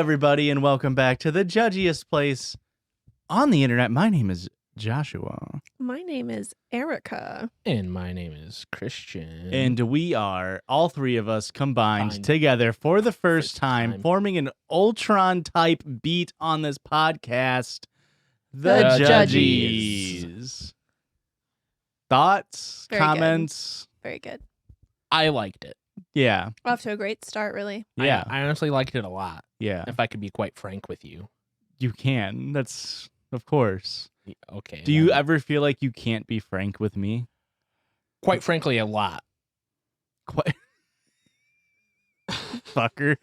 everybody, and welcome back to the judgiest place on the internet. My name is Joshua. My name is Erica. And my name is Christian. And we are, all three of us, combined together for the first time, forming an Ultron-type beat on this podcast, the Judgies. Thoughts? Very comments? Good. Very good. I liked it. Yeah. Off to a great start, really. Yeah. I honestly liked it a lot. Yeah. If I could be quite frank with you. You can. That's, of course. Okay. Do you ever feel like you can't be frank with me? Quite frankly, a lot. Quite. Fucker.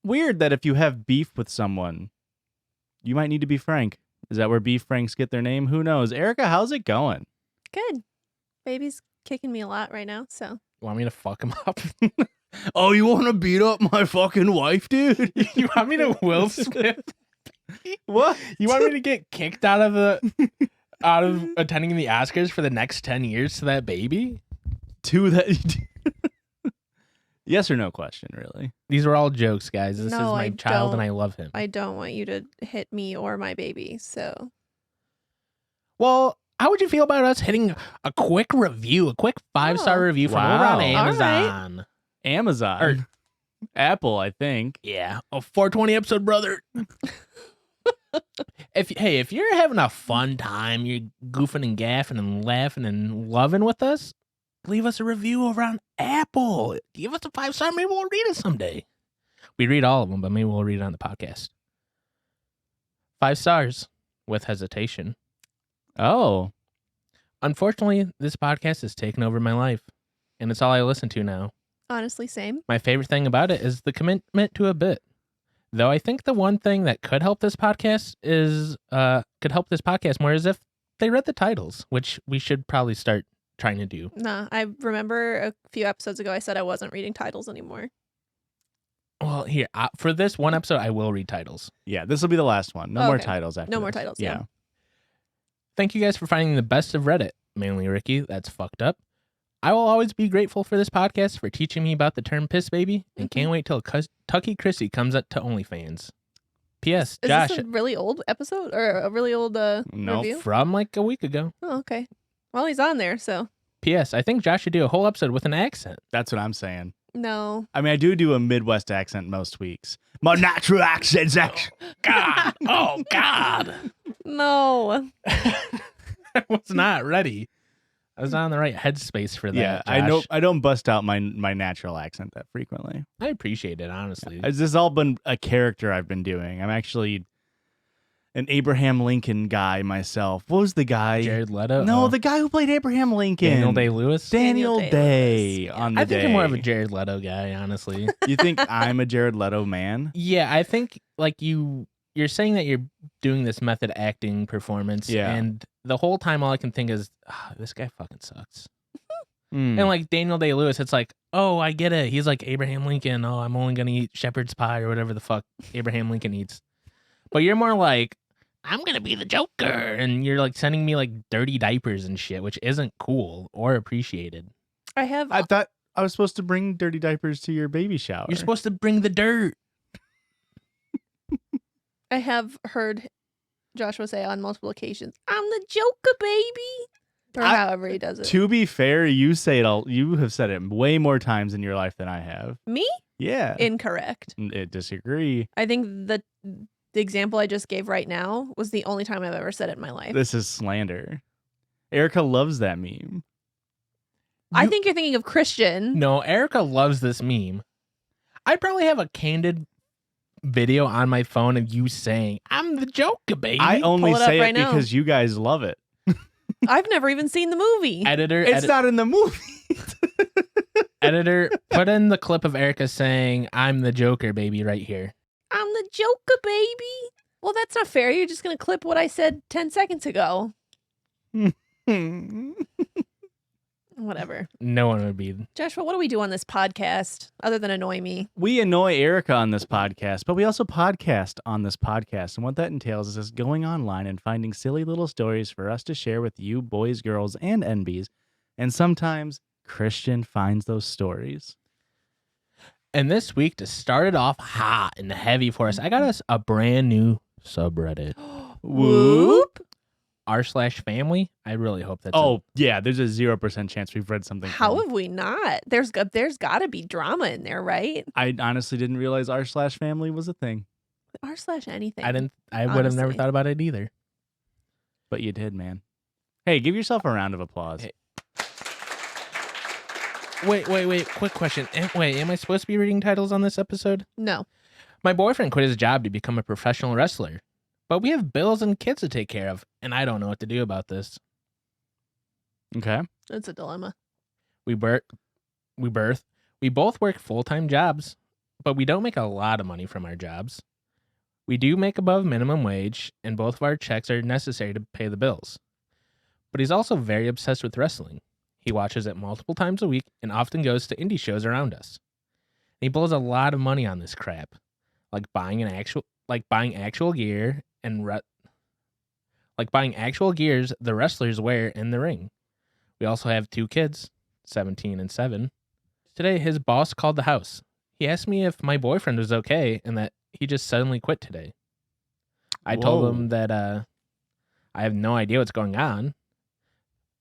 Weird that if you have beef with someone, you might need to be frank. Is that where beef franks get their name? Who knows? Erica, how's it going? Good. Baby's kicking me a lot right now, so. You want me to fuck him up? Oh, you want to beat up my fucking wife, dude? You want me to Will Smith? What? You want me to get kicked out of attending the Oscars for the next 10 years to that baby? To that. Yes or no question, really. These are all jokes, guys. This is my child and I love him. I don't want you to hit me or my baby, so. Well, how would you feel about us hitting a quick review, a quick 5-star review from over on Amazon? Right. Amazon. Or Apple, I think. Yeah. A 420 episode, brother. If you're having a fun time, you're goofing and gaffing and laughing and loving with us, leave us a review over on Apple. Give us a 5-star. Maybe we'll read it someday. We read all of them, but maybe we'll read it on the podcast. 5 stars with hesitation. Oh. Unfortunately, this podcast has taken over my life, and it's all I listen to now. Honestly, same. My favorite thing about it is the commitment to a bit. Though I think the one thing that could help this podcast more is if they read the titles, which we should probably start trying to do. Nah, I remember a few episodes ago I said I wasn't reading titles anymore. Well, here, for this one episode, I will read titles. Yeah, this will be the last one. No more titles after No more this. titles, yeah. Thank you guys for finding the best of Reddit. Mainly Ricky, that's fucked up. I will always be grateful for this podcast for teaching me about the term piss baby, and can't wait till Tucky Chrissy comes up to OnlyFans. P.S. Is Josh. this a really old episode or a really old review? From like a week ago. Oh, okay. Well, he's on there, so. P.S. I think Josh should do a whole episode with an accent. That's what I'm saying. No. I mean, I do a Midwest accent most weeks. My natural accent's God. Oh, God. No. I was not ready. I was not in the right headspace for that. Yeah, Josh. I don't bust out my natural accent that frequently. I appreciate it, honestly. This has all been a character I've been doing. I'm actually an Abraham Lincoln guy myself. What was the guy? Jared Leto? No, the guy who played Abraham Lincoln. Daniel Day-Lewis? Daniel Day on the I think day. I'm more of a Jared Leto guy, honestly. You think I'm a Jared Leto man? Yeah, I think like you're saying that you're doing this method acting performance, and the whole time all I can think is, this guy fucking sucks. And like Daniel Day-Lewis, it's like, oh, I get it. He's like Abraham Lincoln. Oh, I'm only gonna eat shepherd's pie or whatever the fuck Abraham Lincoln eats. But you're more like, I'm gonna be the Joker, and you're like sending me like dirty diapers and shit, which isn't cool or appreciated. I thought I was supposed to bring dirty diapers to your baby shower. You're supposed to bring the dirt. I have heard Joshua say on multiple occasions, I'm the Joker, baby. Or however he does it. To be fair, you say it all. You have said it way more times in your life than I have. Me? Yeah. Incorrect. I disagree. I think the example I just gave right now was the only time I've ever said it in my life. This is slander. Erica loves that meme. I think you're thinking of Christian. No, Erica loves this meme. I probably have a candid video on my phone of you saying, I'm the Joker, baby. I only say it now. because you guys love it. I've never even seen the movie. Editor, it's not in the movie. Editor, put in the clip of Erica saying, I'm the Joker, baby, right here. I'm the Joker, baby. Well, that's not fair. You're just going to clip what I said 10 seconds ago. Whatever. No one would be. Joshua, what do we do on this podcast other than annoy me? We annoy Erica on this podcast, but we also podcast on this podcast. And what that entails is us going online and finding silly little stories for us to share with you, boys, girls, and NBs. And sometimes Christian finds those stories. And this week, to start it off hot and heavy for us, I got us a brand new subreddit. Whoop. r/family. I really hope that's. Yeah. There's a 0% chance we've read something. How have we not? There's got to be drama in there, right? I honestly didn't realize r/family was a thing. r/anything. I would have never thought about it either. But you did, man. Hey, give yourself a round of applause. Hey. Wait. Quick question. Am I supposed to be reading titles on this episode? No. My boyfriend quit his job to become a professional wrestler, but we have bills and kids to take care of, and I don't know what to do about this. Okay. It's a dilemma. We both work full-time jobs, but we don't make a lot of money from our jobs. We do make above minimum wage, and both of our checks are necessary to pay the bills. But he's also very obsessed with wrestling. He watches it multiple times a week and often goes to indie shows around us. And he blows a lot of money on this crap, like buying actual gear and buying actual gears the wrestlers wear in the ring. We also have 2 kids, 17 and 7. Today, his boss called the house. He asked me if my boyfriend was okay and that he just suddenly quit today. I told him that I have no idea what's going on.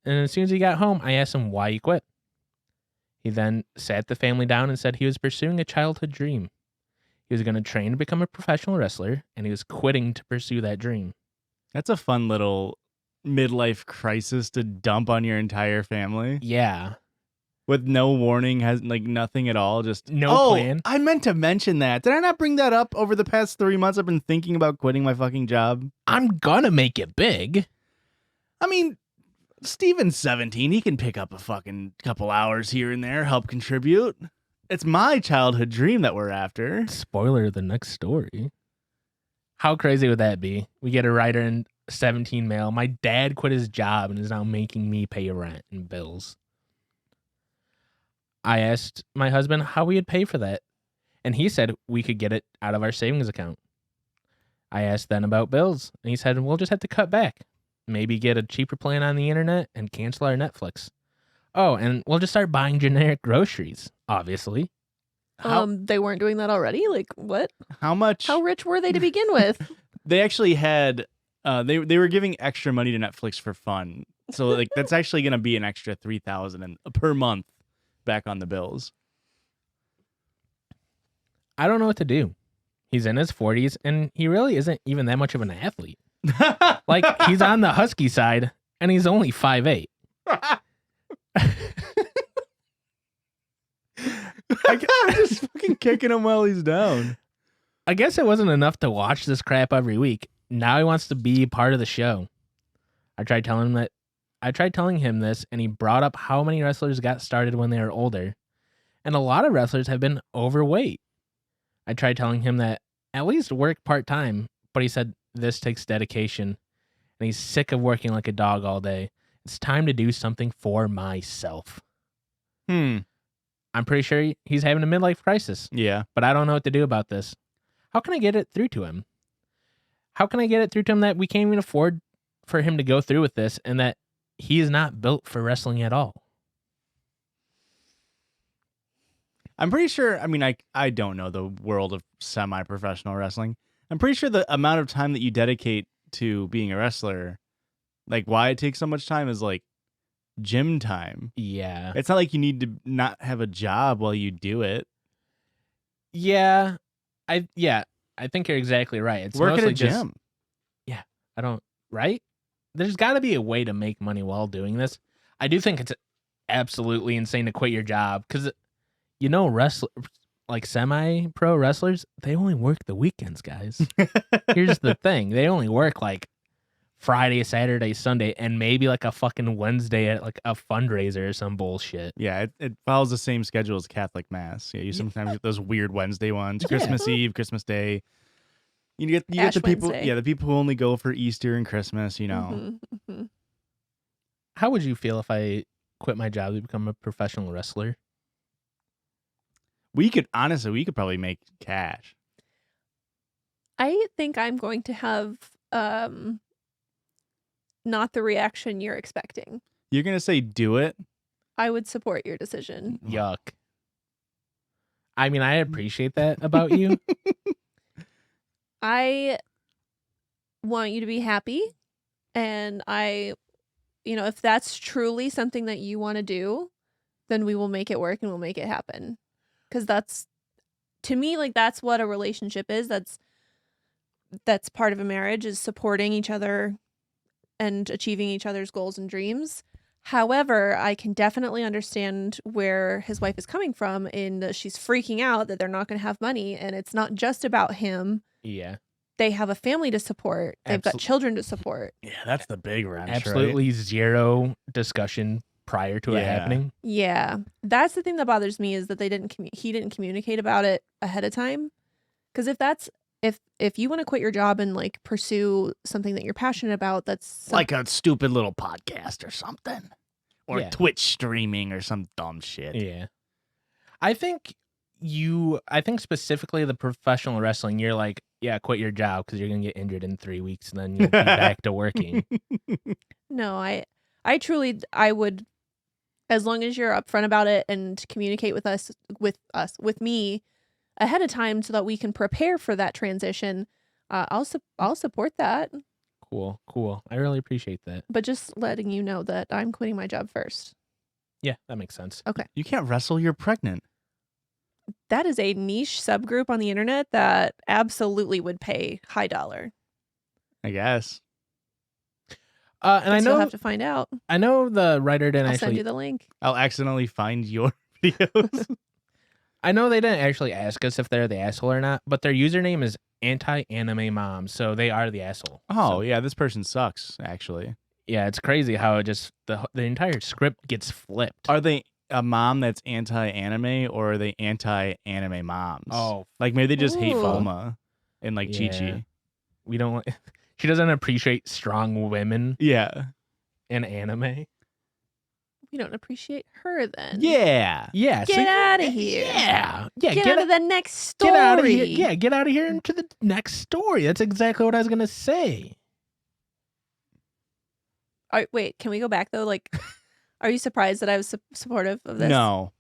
And as soon as he got home, I asked him why he quit. He then sat the family down and said he was pursuing a childhood dream. He was going to train to become a professional wrestler, and he was quitting to pursue that dream. That's a fun little midlife crisis to dump on your entire family. Yeah. With no warning, has nothing at all, just no plan. I meant to mention that. Did I not bring that up over the past 3 months? I've been thinking about quitting my fucking job. I'm gonna make it big. I mean, Steven's 17. He can pick up a fucking couple hours here and there, help contribute. It's my childhood dream that we're after. Spoiler of the next story. How crazy would that be? We get a writer in 17 mail. My dad quit his job and is now making me pay rent and bills. I asked my husband how we would pay for that, and he said we could get it out of our savings account. I asked then about bills, and he said we'll just have to cut back. Maybe get a cheaper plan on the internet and cancel our Netflix. Oh, and we'll just start buying generic groceries, obviously. They weren't doing that already? Like, what? How much? How rich were they to begin with? They actually had, they were giving extra money to Netflix for fun. So that's actually going to be an extra $3,000 per month back on the bills. I don't know what to do. He's in his 40s, and he really isn't even that much of an athlete. He's on the husky side, and he's only 5'8". I'm just fucking kicking him while he's down. I guess it wasn't enough to watch this crap every week. Now he wants to be part of the show. I tried telling him this, and he brought up how many wrestlers got started when they were older. And a lot of wrestlers have been overweight. I tried telling him that at least work part-time, but he said this takes dedication, and he's sick of working like a dog all day. It's time to do something for myself. I'm pretty sure he's having a midlife crisis. Yeah. But I don't know what to do about this. How can I get it through to him? How can I get it through to him that we can't even afford for him to go through with this and that he is not built for wrestling at all? I'm pretty sure, I mean, I don't know the world of semi-professional wrestling. I'm pretty sure the amount of time that you dedicate to being a wrestler, like why it takes so much time is like gym time. Yeah. It's not like you need to not have a job while you do it. Yeah. I think you're exactly right. It's work at mostly a gym. Right? There's got to be a way to make money while doing this. I do think it's absolutely insane to quit your job because, semi-pro wrestlers, they only work the weekends, guys. Here's the thing. They only work like Friday, Saturday, Sunday, and maybe like a fucking Wednesday at like a fundraiser or some bullshit. Yeah, it follows the same schedule as Catholic Mass. Yeah, you sometimes get those weird Wednesday ones, Christmas Eve, Christmas Day. You get the people, Wednesday. the people who only go for Easter and Christmas. How would you feel if I quit my job to become a professional wrestler? We could probably make cash. I think I'm going to have not the reaction you're expecting. You're gonna say do it? I would support your decision. Yuck. I mean, I appreciate that about you. I want you to be happy, and if that's truly something that you want to do, then we will make it work and we'll make it happen. Because that's, to me, like, that's what a relationship is. That's part of a marriage, is supporting each other and achieving each other's goals and dreams. However, I can definitely understand where his wife is coming from in that she's freaking out that they're not going to have money, and it's not just about him. Yeah. They have a family to support. They've got children to support. Yeah, that's the big wrench. Absolutely right? Zero discussion prior to it happening. Yeah. That's the thing that bothers me, is that he didn't communicate about it ahead of time. Because if you want to quit your job and like pursue something that you're passionate about, that's like a stupid little podcast or something. Or Twitch streaming or some dumb shit. Yeah. I think specifically the professional wrestling, you're like, yeah, quit your job because you're going to get injured in 3 weeks and then you'll be back to working. No, I would, as long as you're upfront about it and communicate with me ahead of time so that we can prepare for that transition, I'll support that. Cool. I really appreciate that. But just letting you know that I'm quitting my job first. Yeah, that makes sense. Okay. You can't wrestle, you're pregnant. That is a niche subgroup on the internet that absolutely would pay high dollar. I guess. And I know you'll have to find out. I know the writer didn't I'll actually send you the link. I'll accidentally find your videos. I know they didn't actually ask us if they're the asshole or not, but their username is anti-anime mom, so they are the asshole. Oh, yeah, this person sucks, actually. Yeah, it's crazy how it just the entire script gets flipped. Are they a mom that's anti-anime, or are they anti-anime moms? Oh, like maybe they just hate Bulma and like Chi-Chi. We don't. She doesn't appreciate strong women. Yeah, in anime. We don't appreciate her then. Yeah. Get out of here. Yeah. Get out of the next story. Get out of here. Yeah, get out of here into the next story. That's exactly what I was gonna say. All right, wait, can we go back though? Like, are you surprised that I was supportive of this? No,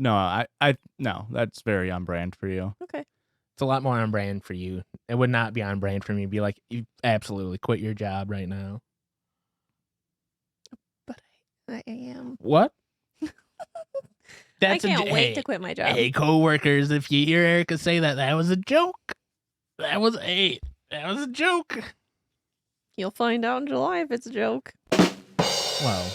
I no, that's very on brand for you. Okay. It's a lot more on brand for you. It would not be on brand for me to be like, you absolutely quit your job right now. But I am. What? I can't wait to quit my job. Hey, co-workers, if you hear Erica say that was a joke. That was a joke. You'll find out in July if it's a joke.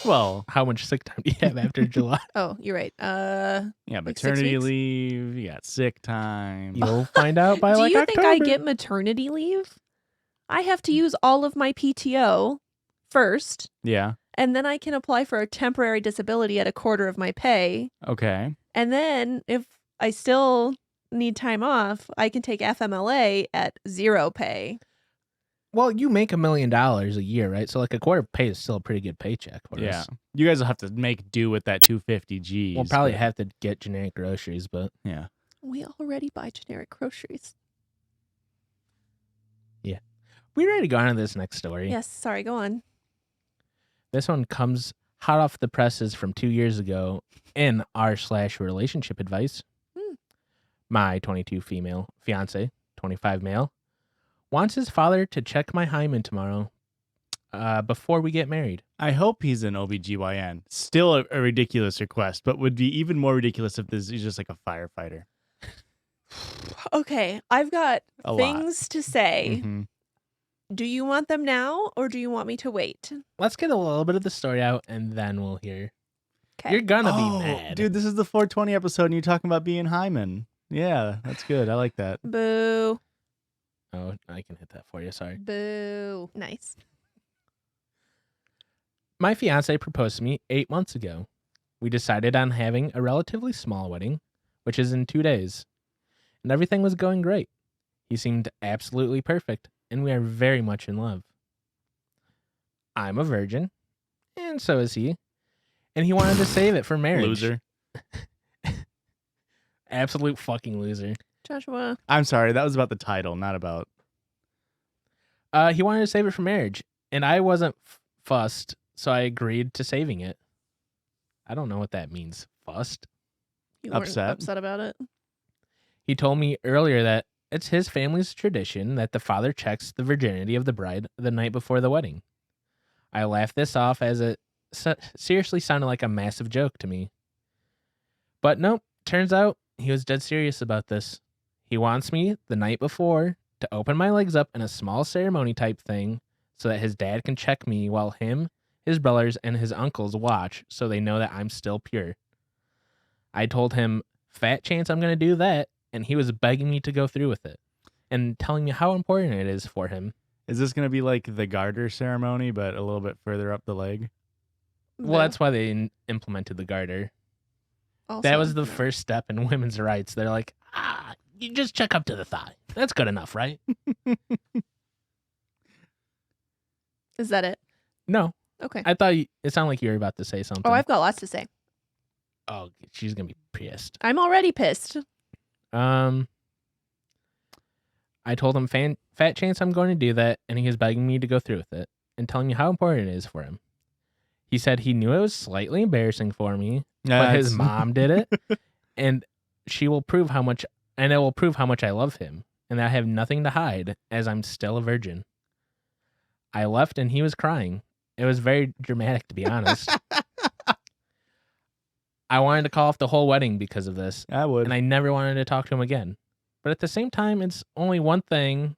Well, how much sick time do you have after July? Oh, you're right. Yeah, maternity leave. You got sick time. You'll find out by like October. Do you think I get maternity leave? I have to use all of my PTO first. Yeah. And then I can apply for a temporary disability at a quarter of my pay. Okay. And then if I still need time off, I can take FMLA at 0 pay. Well, you make $1 million a year, right? So like a quarter pay is still a pretty good paycheck for us. Yeah. You guys will have to make do with that 250 G's. We'll probably have to get generic groceries, but yeah. We already buy generic groceries. Yeah. We ready to go on to this next story? Yes. Sorry, go on. This one comes hot off the presses from 2 years ago in r/relationship advice. My 22 female fiance, 25 male, wants his father to check my hymen tomorrow before we get married. I hope he's an OBGYN. Still a ridiculous request, but would be even more ridiculous if this is just like a firefighter. Okay, I've got things to say. Mm-hmm. Do you want them now or do you want me to wait? Let's get a little bit of the story out and then we'll hear. Okay. You're gonna be mad. Dude, this is the 420 episode and you're talking about being hymen. Yeah, that's good. I like that. Boo. Oh, I can hit that for you. Sorry. Boo. Nice. My fiance proposed to me 8 months ago. We decided on having a relatively small wedding, which is in 2 days. And everything was going great. He seemed absolutely perfect, and we are very much in love. I'm a virgin, and so is he. And he wanted to save it for marriage. Loser. Absolute fucking loser. Joshua. I'm sorry, that was about the title, not about... He wanted to save it for marriage, and I wasn't fussed, so I agreed to saving it. I don't know what that means. Fussed? You weren't upset about it? He told me earlier that it's his family's tradition that the father checks the virginity of the bride the night before the wedding. I laughed this off as it seriously sounded like a massive joke to me. But nope, turns out he was dead serious about this. He wants me the night before to open my legs up in a small ceremony type thing so that his dad can check me while him, his brothers, and his uncles watch so they know that I'm still pure. I told him, fat chance I'm going to do that, and he was begging me to go through with it and telling me how important it is for him. Is this going to be like the garter ceremony, but a little bit further up the leg? Well, that's why they implemented the garter. Also, that was the first step in women's rights. They're like, you just check up to the thigh. That's good enough, right? Is that it? No. Okay. I thought it sounded like you were about to say something. Oh, I've got lots to say. Oh, she's going to be pissed. I'm already pissed. I told him fat chance I'm going to do that, and he was begging me to go through with it and telling me how important it is for him. He said he knew it was slightly embarrassing for me, but his mom did it, and it will prove how much I love him, and that I have nothing to hide as I'm still a virgin. I left and he was crying. It was very dramatic, to be honest. I wanted to call off the whole wedding because of this. I would. And I never wanted to talk to him again. But at the same time, it's only one thing.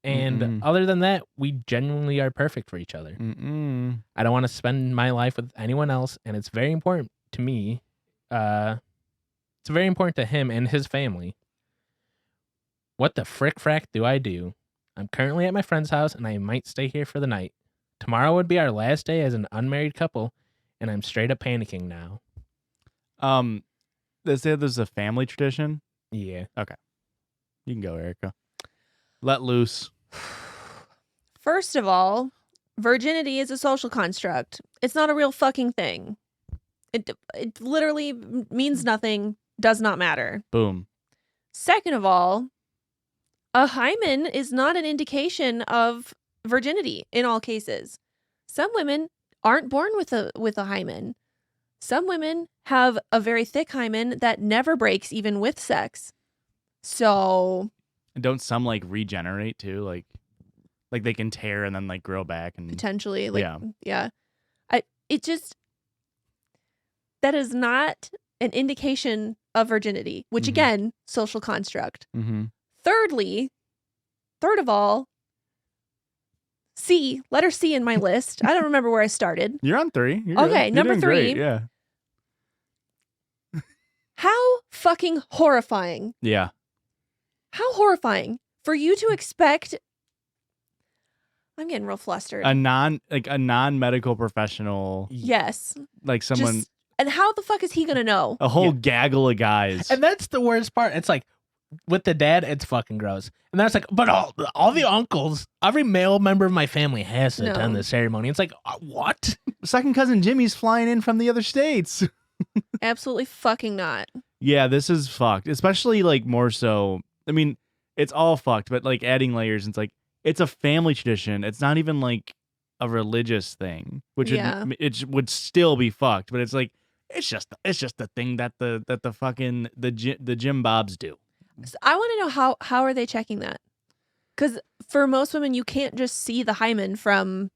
And other than that, we genuinely are perfect for each other. I don't want to spend my life with anyone else. And it's very important to me. It's very important to him and his family. What the frick-frack do I do? I'm currently at my friend's house and I might stay here for the night. Tomorrow would be our last day as an unmarried couple. And I'm straight up panicking now. They say there's a family tradition. Yeah. Okay. You can go, Erica. Let loose. First of all, virginity is a social construct. It's not a real fucking thing. It literally means nothing, does not matter. Boom. Second of all, a hymen is not an indication of virginity in all cases. Some women aren't born with a hymen. Some women have a very thick hymen that never breaks even with sex. So, don't some like regenerate too? Like they can tear and then like grow back and potentially, like yeah. That is not an indication of virginity, which again, social construct. Third of all, C, letter C in my list. I don't remember where I started. You're on 3. You're okay, good. Number 3. Great. Yeah. How fucking horrifying. Yeah. How horrifying for you to expect. I'm getting real flustered. A non-medical professional. Yes. Like someone. And how the fuck is he gonna know? A whole gaggle of guys. And that's the worst part. It's like, with the dad, it's fucking gross. And that's like, but all the uncles, every male member of my family has to attend the ceremony. It's like, what? Second cousin Jimmy's flying in from the other states. Absolutely fucking not. Yeah, this is fucked. Especially like more so. I mean, it's all fucked, but like adding layers, it's like it's a family tradition. It's not even like a religious thing, which it would still be fucked. But it's like it's just the thing that the fucking the Jim Bobs do. So I want to know how are they checking that? Because for most women, you can't just see the hymen from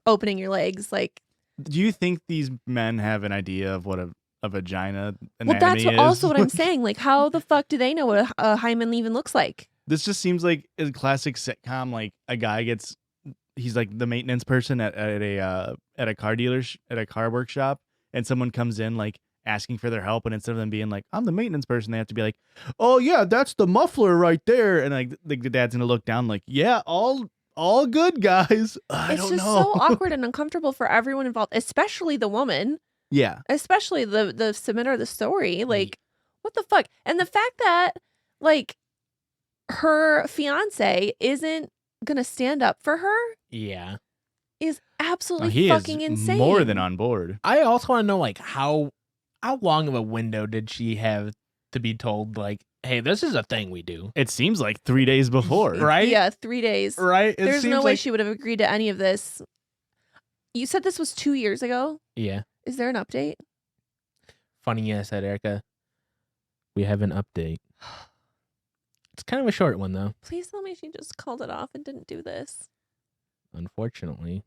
opening your legs. Like, do you think these men have an idea of what a vagina anatomy well, that's is? Also what I'm saying. Like, how the fuck do they know what a hymen even looks like? This just seems like a classic sitcom. Like a guy he's like the maintenance person at a car dealership, at a car workshop, and someone comes in like asking for their help, and instead of them being like, I'm the maintenance person, they have to be like, oh yeah, that's the muffler right there, and like the dad's gonna look down like, yeah, all good, guys. It's just so awkward and uncomfortable for everyone involved, especially the woman. Yeah, especially the submitter of the story. Like, what the fuck? And the fact that like her fiance isn't gonna stand up for her, is absolutely fucking insane. More than on board. I also want to know like how long of a window did she have to be told, like, hey, this is a thing we do? It seems like 3 days before. Right? Yeah, 3 days. Right? There's no way she would have agreed to any of this. You said this was 2 years ago? Yeah. Is there an update? Funny, yes, said Erica. We have an update. It's kind of a short one, though. Please tell me she just called it off and didn't do this. Unfortunately.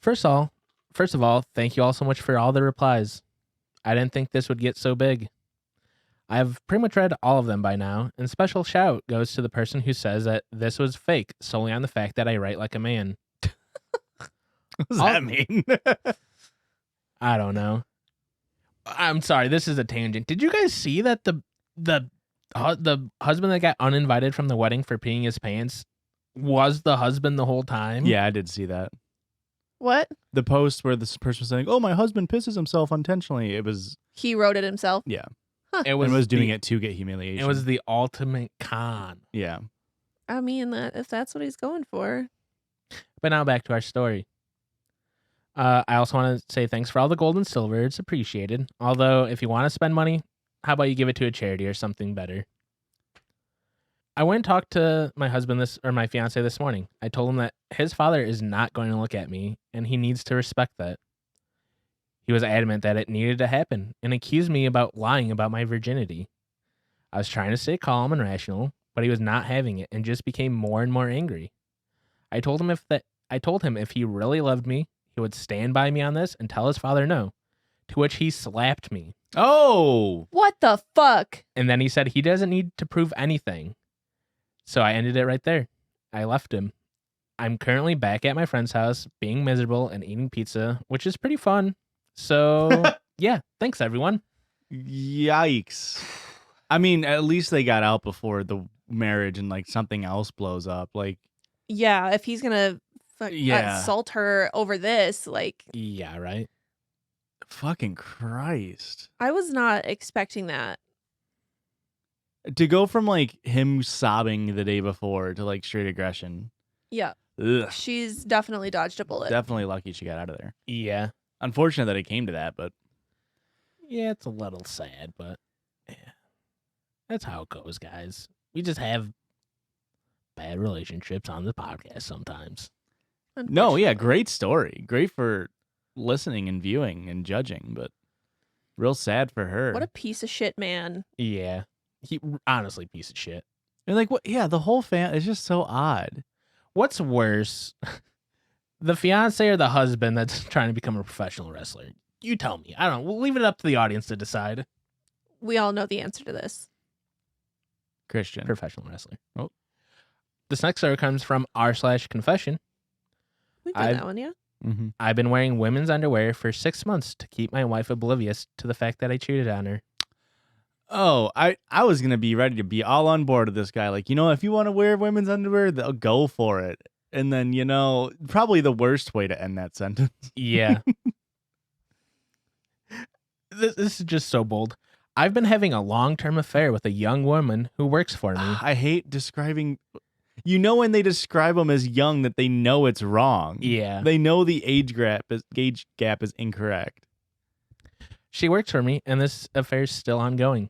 First of all, thank you all so much for all the replies. I didn't think this would get so big. I've pretty much read all of them by now, and special shout goes to the person who says that this was fake solely on the fact that I write like a man. What does that mean? I don't know. I'm sorry, this is a tangent. Did you guys see that the husband that got uninvited from the wedding for peeing his pants was the husband the whole time? Yeah, I did see that. What? The post where this person was saying, "Oh, my husband pisses himself intentionally." It was He wrote it himself. yeah. Huh. It was doing it to get humiliation. It was the ultimate con. Yeah. I mean, if that's what he's going for. But now back to our story. I also want to say thanks for all the gold and silver. It's appreciated. Although, if you want to spend money, how about you give it to a charity or something better? I went and talked to my fiance this morning. I told him that his father is not going to look at me, and he needs to respect that. He was adamant that it needed to happen, and accused me about lying about my virginity. I was trying to stay calm and rational, but he was not having it, and just became more and more angry. I told him if he really loved me, he would stand by me on this and tell his father no, to which he slapped me. Oh! What the fuck? And then he said he doesn't need to prove anything. So I ended it right there. I left him. I'm currently back at my friend's house, being miserable and eating pizza, which is pretty fun. So, yeah, thanks, everyone. Yikes. I mean, at least they got out before the marriage and, like, something else blows up. Like, yeah, if he's gonna assault her over this, like... Yeah, right? Fucking Christ. I was not expecting that. To go from, like, him sobbing the day before to, like, straight aggression. Yeah. Ugh. She's definitely dodged a bullet. Definitely lucky she got out of there. Yeah. Unfortunate that it came to that, but... Yeah, it's a little sad, but... Yeah. That's how it goes, guys. We just have bad relationships on the podcast sometimes. No, yeah, great story. Great for listening and viewing and judging, but real sad for her. What a piece of shit man. Yeah. He honestly piece of shit. And like what? Yeah, the whole is just so odd. What's worse, the fiance or the husband that's trying to become a professional wrestler? You tell me. I don't know. We'll leave it up to the audience to decide. We all know the answer to this. Christian. Professional wrestler. Oh. This next story comes from r/confession. We've done that one, yeah. Mm-hmm. I've been wearing women's underwear for 6 months to keep my wife oblivious to the fact that I cheated on her. Oh, I was going to be ready to be all on board with this guy. Like, if you want to wear women's underwear, they'll go for it. And then, probably the worst way to end that sentence. Yeah. This is just so bold. I've been having a long-term affair with a young woman who works for me. I hate describing... when they describe them as young that they know it's wrong. Yeah. They know the age gap is incorrect. She works for me, and this affair is still ongoing.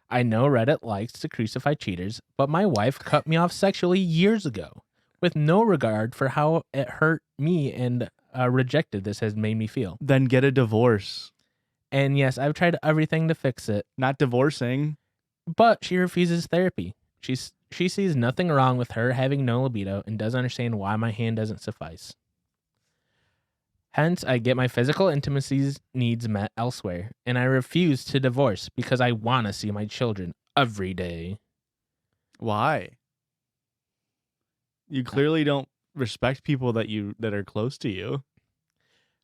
I know Reddit likes to crucify cheaters, but my wife cut me off sexually years ago, with no regard for how it hurt me and rejected this has made me feel. Then get a divorce. And yes, I've tried everything to fix it. Not divorcing. But she refuses therapy. She sees nothing wrong with her having no libido and doesn't understand why my hand doesn't suffice. Hence, I get my physical intimacy needs met elsewhere, and I refuse to divorce because I want to see my children every day. Why? You clearly don't respect people that are close to you.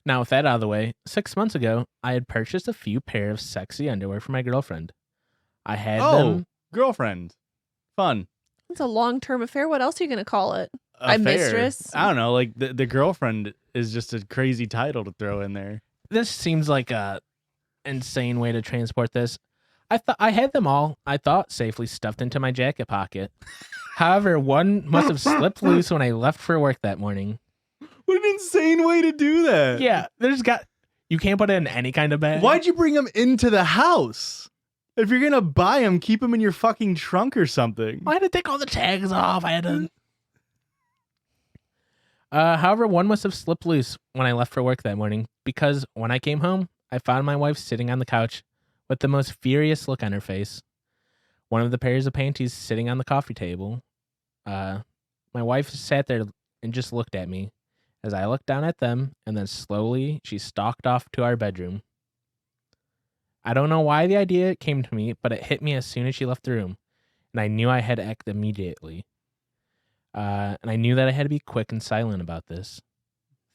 Now, with that out of the way, 6 months ago, I had purchased a few pair of sexy underwear for my girlfriend. I had them... girlfriend. Fun. It's a long-term affair. What else are you going to call it? Affair. A mistress? I don't know. Like, the girlfriend is just a crazy title to throw in there. This seems like a insane way to transport this. I had them all, I thought, safely stuffed into my jacket pocket. However, one must have slipped loose when I left for work that morning. What an insane way to do that. Yeah, you can't put it in any kind of bag. Why'd you bring them into the house? If you're going to buy them, keep them in your fucking trunk or something. I had to take all the tags off. I had to... However, one must have slipped loose when I left for work that morning, because when I came home, I found my wife sitting on the couch with the most furious look on her face. one of the pairs of panties sitting on the coffee table. My wife sat there and just looked at me as I looked down at them, and then slowly she stalked off to our bedroom. I don't know why the idea came to me, but it hit me as soon as she left the room, and I knew I had to act immediately. And I knew that I had to be quick and silent about this.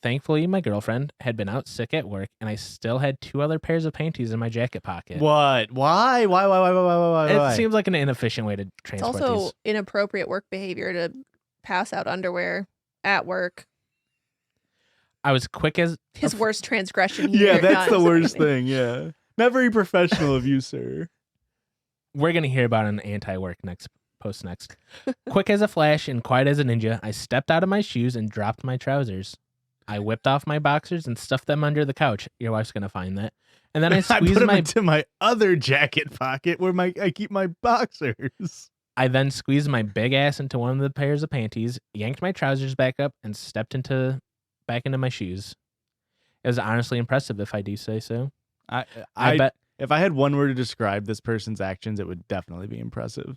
Thankfully, my girlfriend had been out sick at work, and I still had 2 other pairs of panties in my jacket pocket. What? Why? It seems like an inefficient way to transport It's also these. inappropriate work behavior to pass out underwear at work. I was quick as... His worst transgression here. Yeah, that's the worst thing, yeah. Not very professional of you, sir. We're going to hear about an anti-work post next. Quick as a flash and quiet as a ninja, I stepped out of my shoes and dropped my trousers. I whipped off my boxers and stuffed them under the couch. Your wife's going to find that. And then I squeezed put them into my other jacket pocket where I keep my boxers. I then squeezed my big ass into one of the pairs of panties, yanked my trousers back up, and stepped back into my shoes. It was honestly impressive, if I do say so. I bet if I had one word to describe this person's actions, it would definitely be impressive.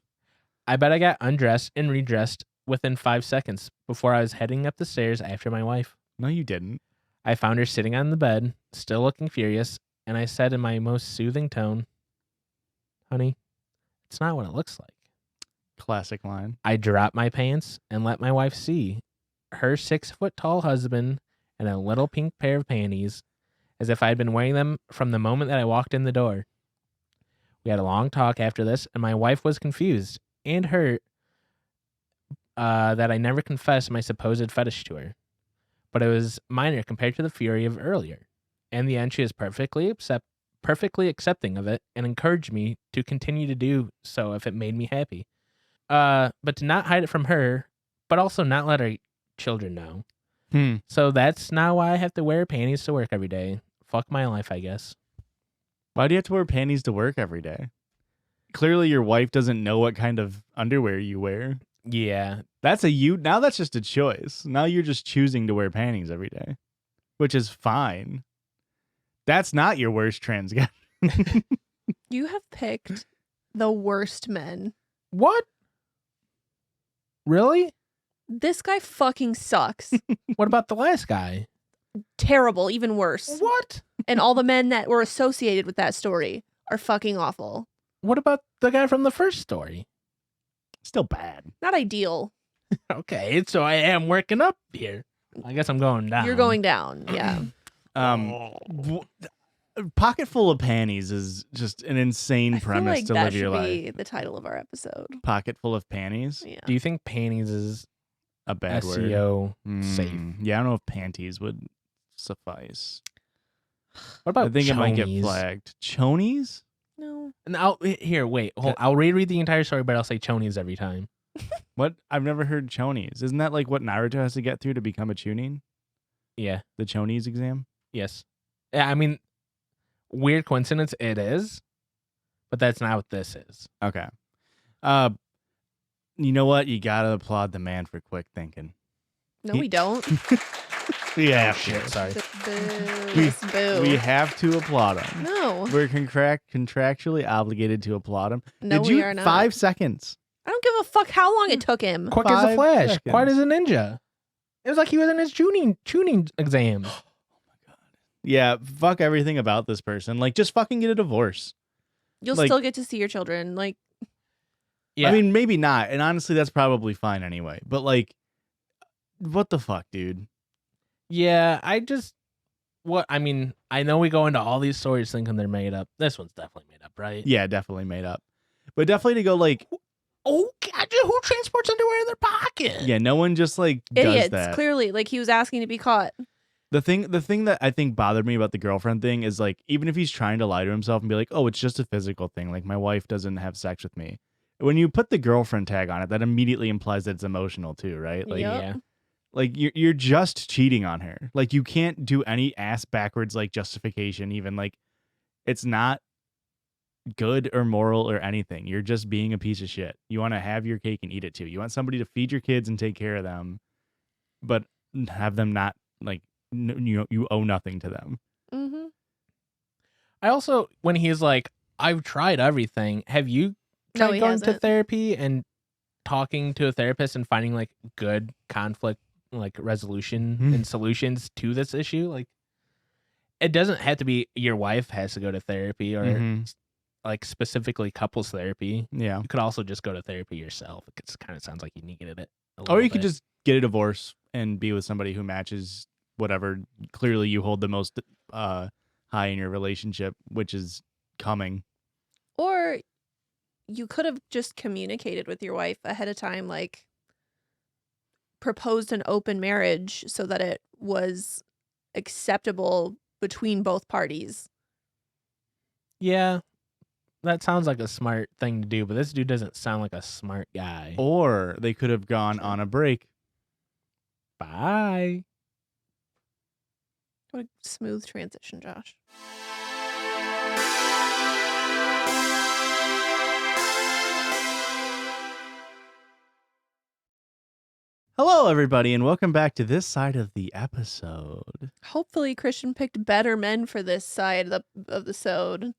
I bet I got undressed and redressed within 5 seconds before I was heading up the stairs after my wife. No, you didn't. I found her sitting on the bed, still looking furious, and I said in my most soothing tone, "Honey, it's not what it looks like." Classic line. I dropped my pants and let my wife see her 6-foot-tall husband in a little pink pair of panties, as if I had been wearing them from the moment that I walked in the door. We had a long talk after this, and my wife was confused and hurt that I never confessed my supposed fetish to her. But it was minor compared to the fury of earlier. In the end, she was perfectly accepting of it and encouraged me to continue to do so if it made me happy. But to not hide it from her, but also not let our children know. So that's now why I have to wear panties to work every day. Fuck my life, I guess. Why do you have to wear panties to work every day? Clearly your wife doesn't know what kind of underwear you wear. Yeah. Now that's just a choice. Now you're just choosing to wear panties every day, which is fine. That's not your worst transgression. You have picked the worst men. What? Really? This guy fucking sucks. What about the last guy? Terrible, even worse. What? And all the men that were associated with that story are fucking awful. What about the guy from the first story? Still bad. Not ideal. Okay, so I am working up here. I guess I'm going down. You're going down, yeah. Pocket full of panties is just an insane premise to live your life. That should be the title of our episode. Pocket full of panties? Yeah. Do you think panties is a bad SEO safe? Yeah, I don't know if panties would suffice. What about I think chonies? it might get flagged. Chonies? No. And I'll reread the entire story, but I'll say chonies every time. What? I've never heard chonies. Isn't that like what Naruto has to get through to become a chunin? Yeah. The chonies exam? Yes. Yeah, I mean, weird coincidence it is, but that's not what this is. Okay. You know what? You gotta applaud the man for quick thinking. No, we don't. Yeah. Shit, sorry. Boo. We have to applaud him. No. We're contractually obligated to applaud him. No, we are not. 5 seconds. I don't give a fuck how long it took him. Quick as a 5 flash. seconds. Quiet as a ninja. It was like he was in his tuning exams. Yeah, fuck everything about this person. Like, just fucking get a divorce. You'll like- still get to see your children. Like, Yeah. I mean, maybe not. And honestly, that's probably fine anyway. But like, what the fuck, dude? Yeah, I know we go into all these stories thinking they're made up. This one's definitely made up, right? Yeah, definitely made up. But definitely to go like, Oh, God, who transports underwear in their pocket? yeah, no one just like idiots. does that. Clearly, like he was asking to be caught. The thing that I think bothered me about the girlfriend thing is like, even if he's trying to lie to himself and be like, oh, it's just a physical thing. Like my wife doesn't have sex with me. When you put the girlfriend tag on it, that immediately implies that it's emotional too, right? Like, Yep. Yeah. like you're just cheating on her. Like you can't do any ass backwards like justification. Even like, it's not good or moral or anything. You're just being a piece of shit. You want to have your cake and eat it too. You want somebody to feed your kids and take care of them, but have them not like you owe nothing to them. Mm-hmm. I also, when he's like, I've tried everything, have you tried going to therapy and talking to a therapist and finding like good conflict like resolution and solutions to this issue? Like, it doesn't have to be your wife has to go to therapy or like specifically couples therapy. Yeah. You could also just go to therapy yourself. It kind of sounds like you needed it. Or you could just get a divorce and be with somebody who matches whatever clearly you hold the most high in your relationship, which is coming. Or you could have just communicated with your wife ahead of time, like proposed an open marriage so that it was acceptable between both parties. Yeah, that sounds like a smart thing to do, but this dude doesn't sound like a smart guy. Or they could have gone on a break. Bye. What a smooth transition, Josh. Hello, everybody, and welcome back to this side of the episode. Hopefully, Christian picked better men for this side of the sode.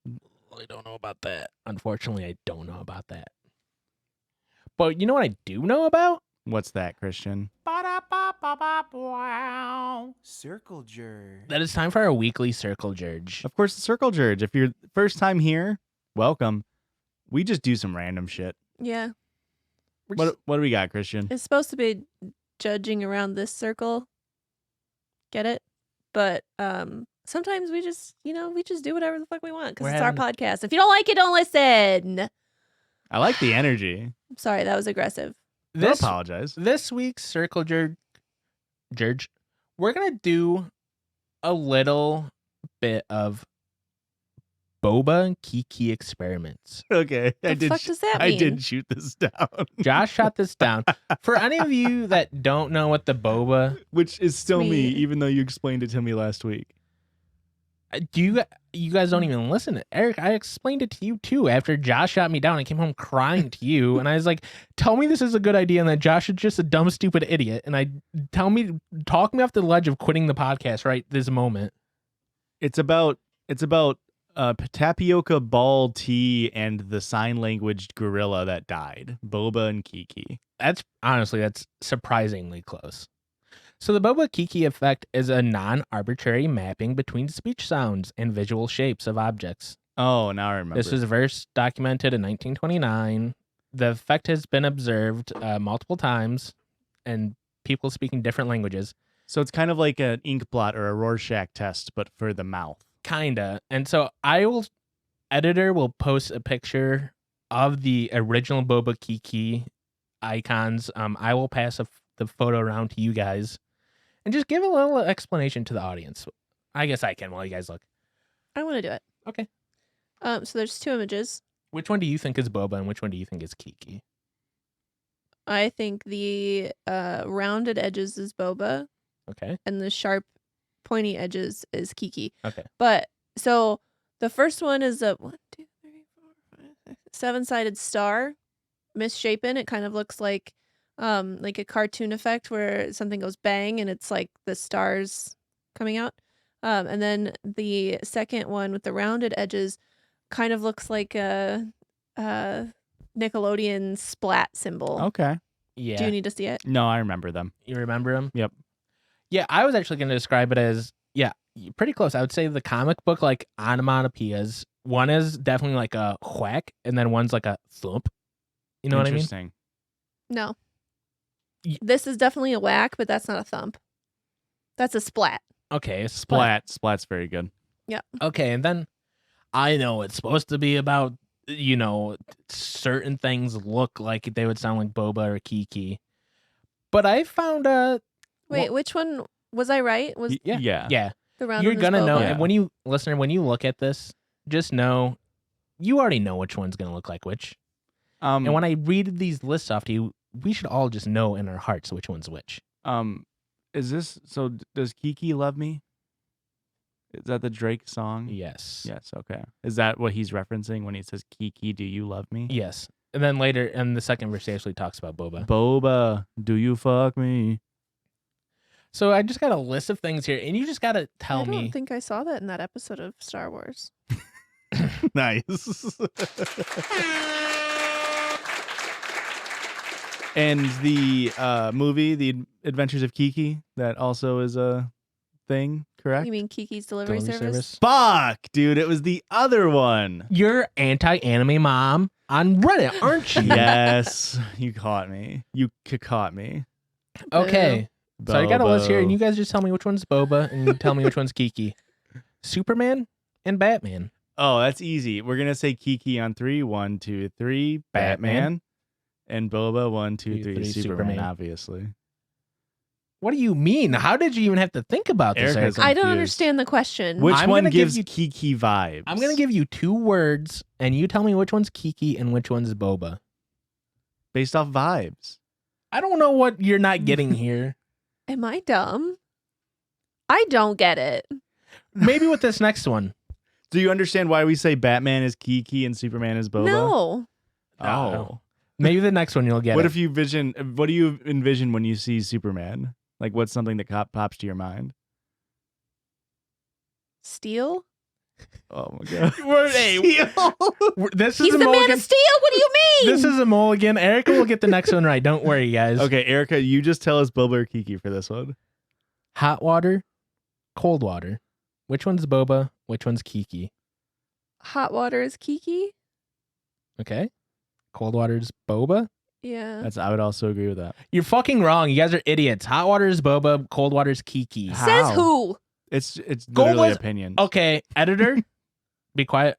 I don't know about that. Unfortunately, I don't know about that. But you know what I do know about? What's that, Christian? Circle Jerdge. That it's time for our weekly Circle Jerdge. Of course, the Circle Jerdge. If you're first time here, welcome. We just do some random shit. Yeah. What do we got, Christian? It's supposed to be judging around this circle. Get it? But sometimes we just do whatever the fuck we want because it's our podcast. If you don't like it, don't listen. I like the energy. I'm sorry, that was aggressive. Don't apologize. This week's Circle Jerdge, we're going to do a little bit of Bouba and Kiki experiments. Okay. What the fuck does that mean? I did shoot this down. Josh shot this down. For any of you that don't know what the Bouba... Which is still me, even though you explained it to me last week. You guys don't even listen to Eric. I explained it to you too after Josh shot me down. I came home crying to you, and I was like, "Tell me this is a good idea," and that Josh is just a dumb, stupid idiot. And talk me off the ledge of quitting the podcast right this moment. It's about tapioca ball tea and the sign language gorilla that died. Bouba and Kiki. That's surprisingly close. So the Bouba-Kiki effect is a non-arbitrary mapping between speech sounds and visual shapes of objects. Oh, now I remember. This was first documented in 1929. The effect has been observed multiple times, and people speaking different languages. So it's kind of like an ink blot or a Rorschach test, but for the mouth. Kinda. And so editor will post a picture of the original Bouba-Kiki icons. I will pass the photo around to you guys. And just give a little explanation to the audience. I guess I can while you guys look. I want to do it. Okay. So there's two images. Which one do you think is Bouba and which one do you think is Kiki? I think the rounded edges is Bouba. Okay. And the sharp, pointy edges is Kiki. Okay. But so the first one is a 7-sided star, misshapen. It kind of looks like a cartoon effect where something goes bang and it's like the stars coming out. And then the second one with the rounded edges kind of looks like a Nickelodeon splat symbol. Okay. Yeah. Do you need to see it? No, I remember them. You remember them? Yep. Yeah, I was actually going to describe it as, pretty close. I would say the comic book like onomatopoeias. One is definitely like a whack, and then one's like a thump. You know what I mean? Interesting. No. This is definitely a whack, but that's not a thump. That's a splat. Okay, a splat. Splat's very good. Yeah. Okay, and then I know it's supposed to be about, certain things look like they would sound like Bouba or Kiki. But I found Wait, which one was I right? Yeah. The round. You're gonna know. Yeah. And when you look at this, just know you already know which one's gonna look like which. And when I read these lists off to you, we should all just know in our hearts which one's which. Is this so? Does Kiki love me? Is that the Drake song? Yes. Yes. Okay. Is that what he's referencing when he says Kiki? Do you love me? Yes. And then later in the second verse, he actually talks about Bouba. Bouba, do you fuck me? So I just got a list of things here, and you just got to tell me. I don't think I saw that in that episode of Star Wars. Nice. And the movie, The Adventures of Kiki, that also is a thing, correct? You mean Kiki's delivery service? Fuck, dude, it was the other one. You're anti-anime mom on Reddit, aren't you? Yes, you caught me. You caught me. Okay. So I got a list here, and Bobo. you guys just tell me which one's Boba, and you tell me which one's Kiki. Superman and Batman. Oh, that's easy. We're gonna say Kiki on 3. 1, 2, 3. Batman. And Boba 1, 2, 3. Superman, obviously. What do you mean? How did you even have to think about this? Erica's I don't confused. understand the question. Which I'm one gonna give gives you- Kiki vibes? I'm going to give you 2 words, and you tell me which one's Kiki and which one's Boba. based off vibes. I don't know what you're not getting here. Am I dumb? I don't get it. Maybe with this next one. Do you understand why we say Batman is Kiki and Superman is Boba? No. Oh. Maybe the next one you'll get What it. if you vision? What do you envision when you see Superman? Like, what's something that pops to your mind? Steel? Oh my god! This He's is a the man mulligan. of steel? What do you mean? This is a mulligan. Erica will get the next one right. Don't worry, guys. Okay, Erica, you just tell us Boba or Kiki for this one. Hot water, cold water. Which one's Boba? Which one's Kiki? Hot water is Kiki? Okay. Cold water's Boba? Yeah. I would also agree with that. You're fucking wrong. You guys are idiots. Hot water is Boba, cold water is Kiki. How? Says who? It's Gold literally was- opinions. Okay, editor, be quiet.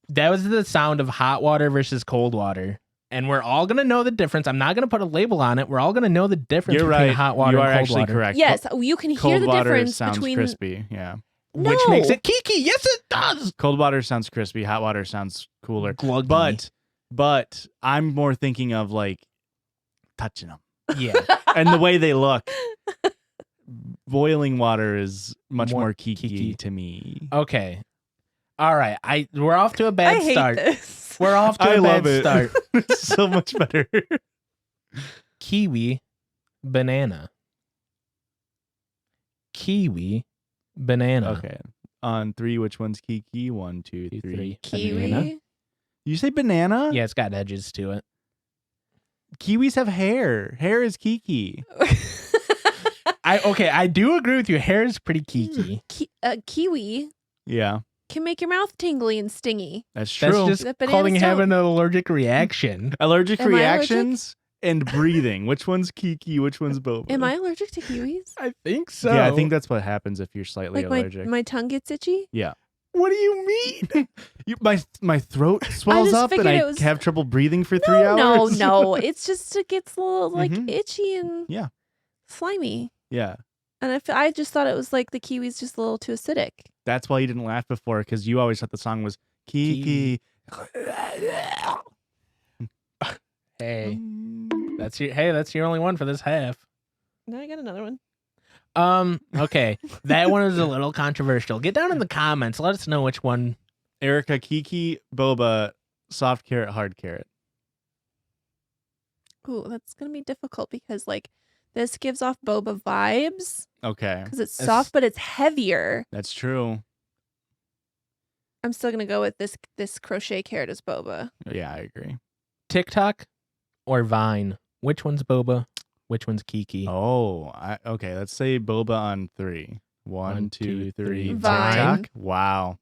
That was the sound of hot water versus cold water. And we're all going to know the difference. I'm not going to put a label on it. We're all going to know the difference You're between right. hot water You are and cold actually water. correct. Yes, you can hear Cold the water difference sounds between crispy. Yeah. Which No. makes it Kiki. Yes, it does. Cold water sounds crispy. Hot water sounds cooler. Gluggy. But I'm more thinking of like touching them Yeah. and the way they look. Boiling water is much more Kiki, Kiki. to me. Okay. All right. We're off to a bad I hate start. this. We're off to I a love bad it. start. It's so much better. Kiwi, banana. Kiwi, banana. Okay. On 3, which one's Kiki? 1, 2, 3. 3. Kiwi? Banana? Did you say banana? Yeah, it's got edges to it. Kiwis have hair. Hair is Kiki. I do agree with you. Hair is pretty kiki. Kiwi Yeah, can make your mouth tingly and stingy. that's true. That's just The bananas calling don't. having an allergic reaction. Allergic Am I reactions and breathing. Which one's Kiki? Which one's Boba? Am I allergic to kiwis? I think so. Yeah, I think that's what happens if you're slightly Like allergic. my tongue gets itchy? Yeah. What do you mean? My throat swells just up and figured I it was- have trouble breathing for 3 hours. No. It's just it gets a little like Mhm. itchy and Yeah. slimy. Yeah. And I just thought it was like the kiwi's just a little too acidic. That's why you didn't laugh before, because you always thought the song was Kiki. Hey, that's your only one for this half. Now I got another one. Okay. That one is a little controversial. Get down in the comments. Let us know which one. Erica, Kiki, Boba, soft carrot, hard carrot. Ooh, that's gonna be difficult because like this gives off boba vibes Okay. because it's It's- soft but it's heavier. That's true. I'm still gonna go with this crochet carrot as boba. Yeah, I agree. TikTok or Vine? Which one's Boba? Which one's Kiki? Oh, okay. Let's say Boba on 3. 1, 1, 2, 2, 3. 3. Vine. TikTok? Wow.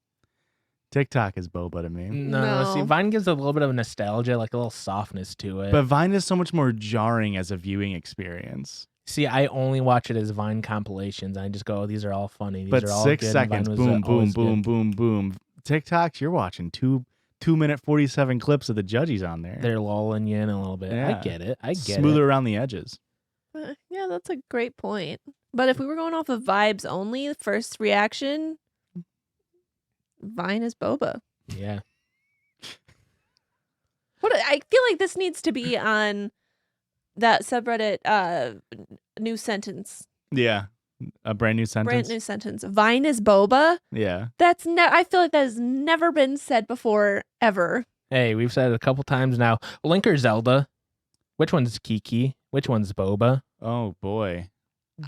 TikTok is Boba to me. No, see, No. Vine gives a little bit of nostalgia, like a little softness to it. But Vine is so much more jarring as a viewing experience. See, I only watch it as Vine compilations. I just go, oh, these are all funny. These But are all 6 good. seconds, Vine was boom, boom, always boom, good. boom, boom. TikToks, you're watching 2-minute 47 clips of the Judgies on there. They're lulling you in a little bit. I Yeah. get it. I get Smoother it. around the edges. Yeah, that's a great point. But if we were going off of vibes only, first reaction, Vine is boba. Yeah. What I feel like this needs to be on that subreddit new sentence. Yeah. A brand new sentence. Brand new sentence. Vine is boba. Yeah. That's I feel like that has never been said before ever. Hey, we've said it a couple times now. Link or Zelda? Which one's Kiki? Which one's Boba? Oh boy.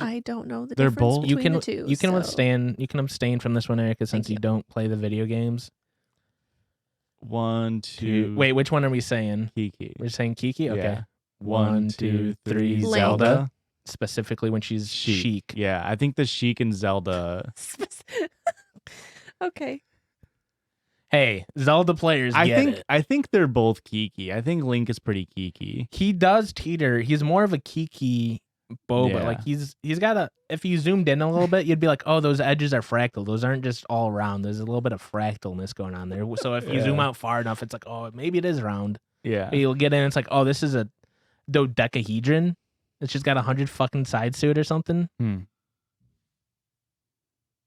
I don't know the They're difference both- between the two. You can so- abstain. You can abstain from this one, Erica, since Thank you you. don't play the video games. 1, 2. Wait, which one are we saying? Kiki. We're saying Kiki? Okay. Yeah. 1, 2, 3, Link. Zelda. Specifically when she's chic. Yeah, I think the Sheik and Zelda. Okay. Hey, Zelda players it. I think they're both Kiki. I think Link is pretty Kiki. He does teeter. He's more of a Kiki Boba. Yeah. Like he's got a. If you zoomed in a little bit, you'd be like, oh, those edges are fractal. Those aren't just all round. There's a little bit of fractalness going on there. So if you zoom out far enough, it's like, oh, maybe it is round. Yeah. But you'll get in. It's like, oh, this is a dodecahedron. It's just got 100 fucking sides to it or something.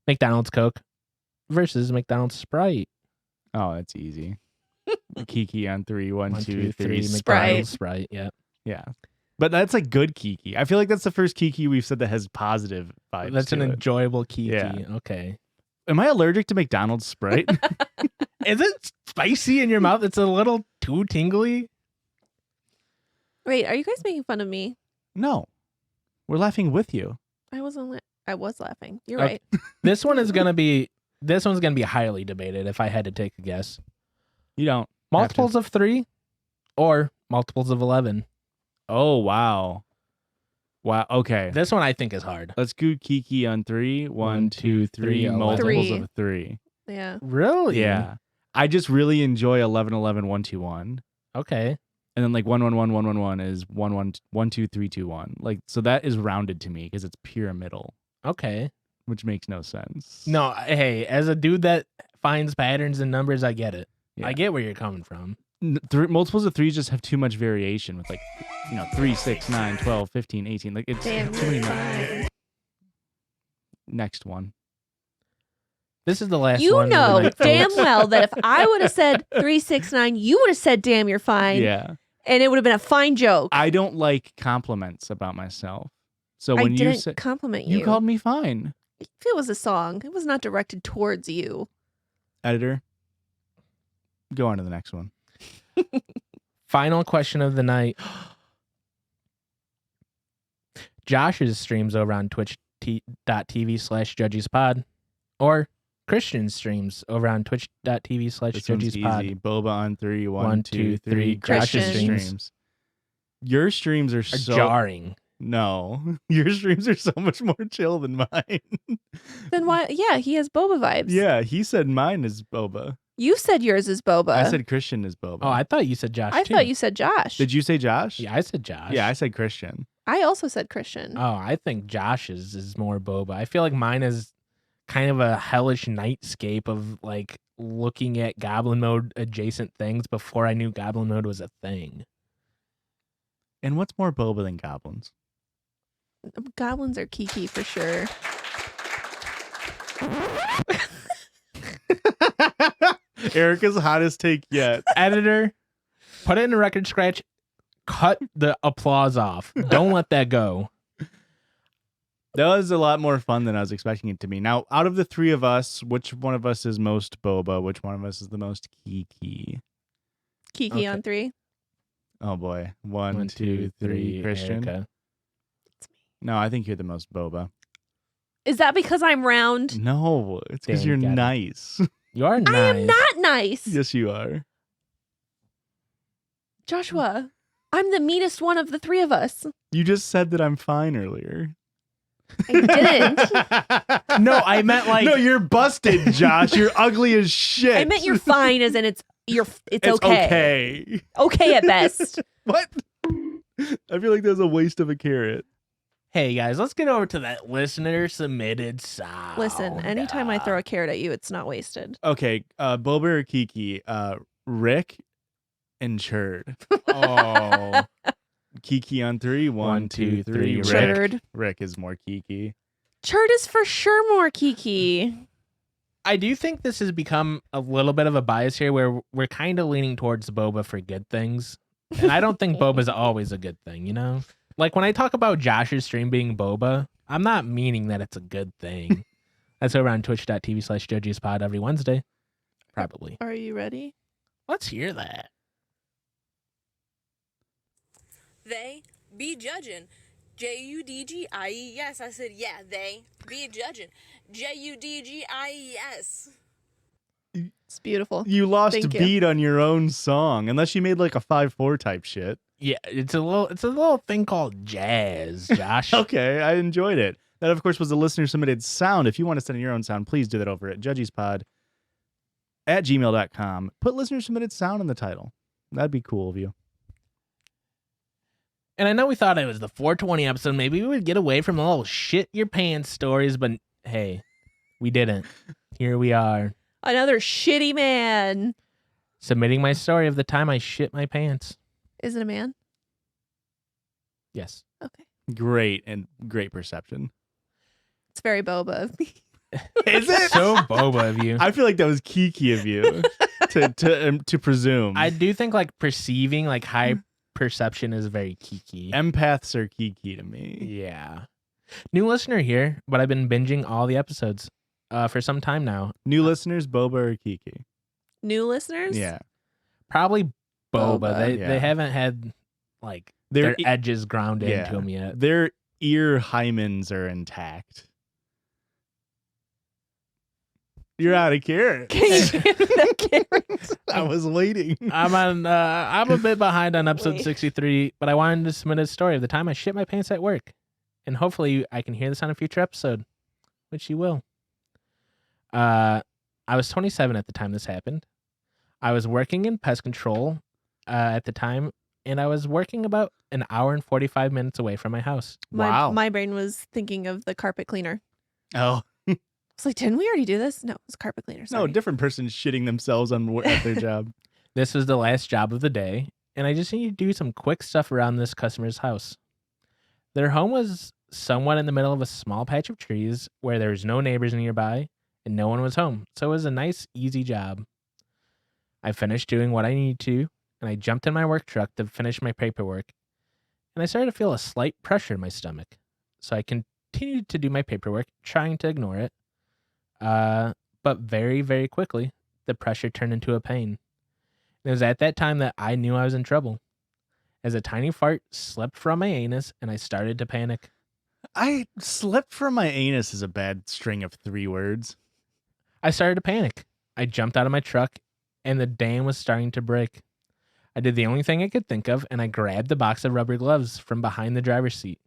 McDonald's Coke versus McDonald's Sprite. Oh, that's easy. Kiki on 3. 1, 2, 3. McDonald's Sprite. Yeah. Yeah. But that's like good Kiki. I feel like that's the first Kiki we've said that has positive vibes. That's an to it. enjoyable Kiki. Yeah. Okay. Am I allergic to McDonald's Sprite? Is it spicy in your mouth? It's a little too tingly. Wait, are you guys making fun of me? No. We're laughing with you. I wasn't. I was laughing. You're Okay. right. This one's gonna be highly debated if I had to take a guess. You don't. Multiples of 3 or multiples of 11. Oh, wow. Wow. Okay. This one I think is hard. Let's do Kiki on 3. 1, 2, 3. 11. Multiples of 3. Yeah. Really? Yeah. I just really enjoy 11, 11, 1, 2, 1. Okay. And then like 1, 1, 1, 1, 1, 1 is 1, 1, 1, 2, 3, 2, 1. Like, so that is rounded to me because it's pyramidal, Okay. which makes no sense. No, hey, as a dude that finds patterns in numbers, I get it. Yeah. I get where you're coming from. Multiples of 3 just have too much variation with like, 3, 6, 9, 12, 15, 18. Like it's Damn, too many you're numbers. fine. Next one. This is the last You one. of the know night, damn folks. well that if I would have said 369, you would have said damn, you're fine. Yeah. And it would have been a fine joke. I don't like compliments about myself. So I when you didn't said compliment you. you called me fine, If it was a song, it was not directed towards you. editor, go on to the next one. Final question of the night. Josh's streams over on twitch.tv/judgiespod or Christian's streams over on twitch.tv/judgiespod. This one's easy. Boba on 3. 1, 2, 3. Josh's Josh's Christian. streams. Your streams are so jarring. No, your streams are so much more chill than mine. Then why? Yeah, he has boba vibes. Yeah, he said mine is Boba. You said yours is boba. I said Christian is Boba. Oh, I thought you said Josh I too. thought you said Josh. Did you say Josh? Yeah, I said Josh. Yeah, I said Christian. I also said Christian. Oh, I think Josh's is more boba. I feel like mine is kind of a hellish nightscape of like looking at Goblin Mode adjacent things before I knew Goblin Mode was a thing. And what's more Boba than goblins? Goblins are Kiki for sure. Erica's hottest take yet. Editor, put it in a record scratch. Cut the applause off. Don't let that go. That was a lot more fun than I was expecting it to be. Now, out of the three of us, which one of us is most Boba? Which one of us is the most Kiki? Kiki Okay. on 3. Oh boy. 1, 2, 3. Christian. Erica. No, I think you're the most Boba. Is that because I'm round? No, it's because Damn, you're got it. nice. You are nice. I am not nice. Yes, you are. Joshua, I'm the meanest one of the three of us. You just said that I'm fine earlier. I didn't. No, I meant like No, you're busted, Josh. You're ugly as shit. I meant you're fine as in it's It's okay. okay. Okay at best. What? I feel like that's a waste of a carrot. Hey guys, let's get over to that listener submitted sound. Listen, anytime I throw a carrot at you, it's not wasted. Okay, Boba or Kiki, Rick and Churd. Oh, Kiki on 3. 1, 2, 3. Rick. Churd. Rick is more Kiki. Churd is for sure more Kiki. I do think this has become a little bit of a bias here where we're kind of leaning towards Boba for good things. And I don't think Boba's always a good thing, you know? Like when I talk about Josh's stream being Boba, I'm not meaning that it's a good thing. That's over on twitch.tv/judgiespod every Wednesday. Probably. Are you ready? Let's hear that. They be judging. Judgies. I said, yeah, they be judging. Judgies. It's beautiful. You lost Thank a you. beat on your own song, unless you made like a 5/4 type shit. Yeah, it's a little thing called jazz, Josh. Okay, I enjoyed it. That, of course, was a listener-submitted sound. If you want to send in your own sound, please do that over at judgiespod@gmail.com. Put listener-submitted sound in the title. That'd be cool of you. And I know we thought it was the 420 episode. Maybe we would get away from the little shit your pants stories, but hey, we didn't. Here we are. Another shitty man. Submitting my story of the time I shit my pants. Is it a man? Yes. Okay. Great perception. It's very Bouba of me. Is it? So Bouba of you. I feel like that was Kiki of you to presume. I do think like perceiving like high perception is very Kiki. Empaths are Kiki to me. Yeah. New listener here, but I've been binging all the episodes for some time now. New listeners, Boba or Kiki? New listeners? Yeah. Probably Boba. Boba. They haven't had like Their their edges ground yeah. into them yet. Their ear hymens are intact. You're out of character. Can you give me that carrot? I was waiting. I'm a bit behind on episode Wait. 63, but I wanted to submit a story of the time I shit my pants at work. And hopefully I can hear this on a future episode, which you will. I was 27 at the time this happened. I was working in pest control at the time, and I was working about an hour and 45 minutes away from my house. Wow. My brain was thinking of the carpet cleaner. Oh. It's like, didn't we already do this? No, it's carpet cleaner. No, Sorry. different person shitting themselves at their job. This was the last job of the day, and I just needed to do some quick stuff around this customer's house. Their home was somewhat in the middle of a small patch of trees where there was no neighbors nearby and no one was home, so it was a nice, easy job. I finished doing what I needed to, and I jumped in my work truck to finish my paperwork, and I started to feel a slight pressure in my stomach, so I continued to do my paperwork, trying to ignore it. But very, very quickly, the pressure turned into a pain. It was at that time that I knew I was in trouble, as a tiny fart slipped from my anus and I started to panic. I slipped from my anus is a bad string of 3 words. I started to panic. I jumped out of my truck and the dam was starting to break. I did the only thing I could think of and I grabbed the box of rubber gloves from behind the driver's seat.